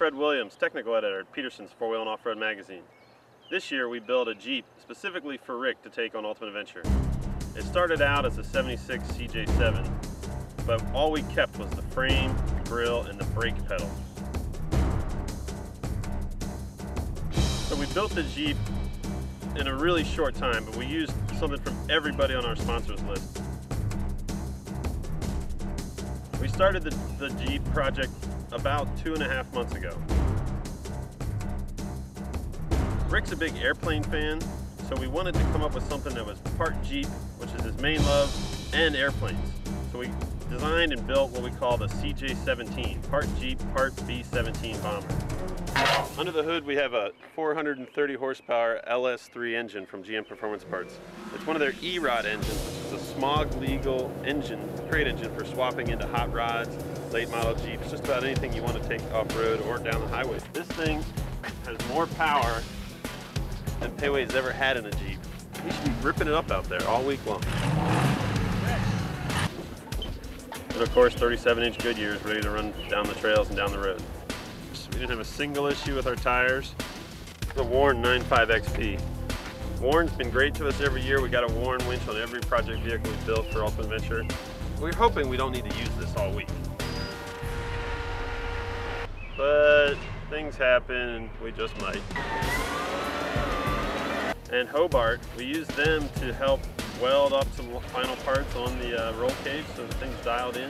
Fred Williams, technical editor at Peterson's 4-Wheel and Off-Road magazine. This year we built a Jeep specifically for Rick to take on Ultimate Adventure. It started out as a 76 CJ7, but all we kept was the frame, the grille, and the brake pedal. So we built the Jeep in a really short time, but we used something from everybody on our sponsors list. We started the Jeep project about 2.5 months ago. Rick's a big airplane fan, so we wanted to come up with something that was part Jeep, which is his main love, and airplanes. So we designed and built what we call the CJ17, part Jeep, part B-17 bomber. Under the hood we have a 430 horsepower LS3 engine from GM Performance Parts. It's one of their E-ROD engines, which is a smog legal engine, crate engine for swapping into hot rods, late model Jeeps, just about anything you want to take off-road or down the highway. This thing has more power than Payway's ever had in a Jeep. You should be ripping it up out there all week long. And of course 37-inch Goodyears ready to run down the trails and down the road. We didn't have a single issue with our tires. The Warn 95 XP. Warn's been great to us every year. We got a Warn winch on every project vehicle we built for Ultimate Adventure. We're hoping we don't need to use this all week. But things happen and we just might. And Hobart, we use them to help weld up some final parts on the roll cage so the thing's dialed in.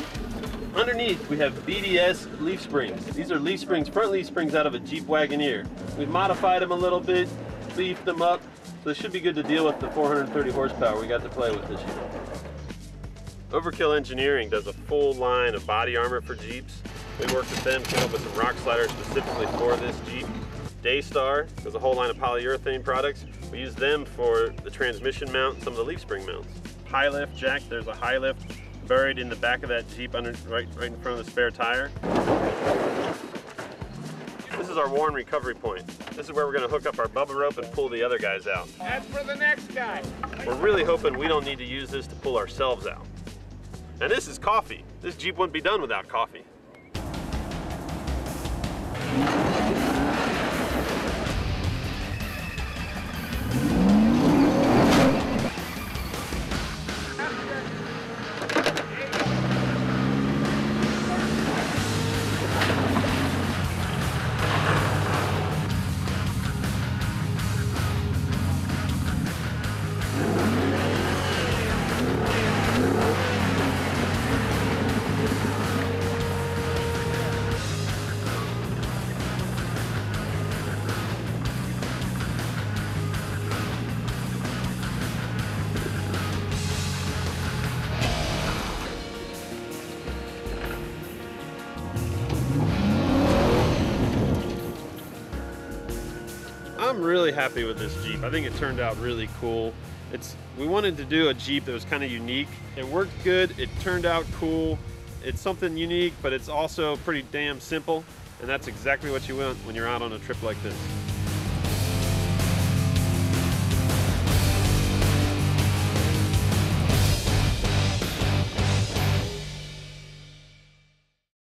Underneath we have BDS leaf springs. These are leaf springs, front leaf springs out of a Jeep Wagoneer. We've modified them a little bit, beefed them up, so they should be good to deal with the 430 horsepower we got to play with this year. Overkill Engineering does a full line of body armor for Jeeps. We worked with them, came up with some rock sliders specifically for this Jeep. Daystar does a whole line of polyurethane products. We use them for the transmission mount and some of the leaf spring mounts. High lift jack, there's a high lift buried in the back of that Jeep right in front of the spare tire. This is our Warn recovery point. This is where we're going to hook up our bubba rope and pull the other guys out. That's for the next guy. We're really hoping we don't need to use this to pull ourselves out. And this is coffee. This Jeep wouldn't be done without coffee. I'm really happy with this Jeep. I think it turned out really cool. We wanted to do a Jeep that was kind of unique. It worked good, it turned out cool. It's something unique, but it's also pretty damn simple. And that's exactly what you want when you're out on a trip like this.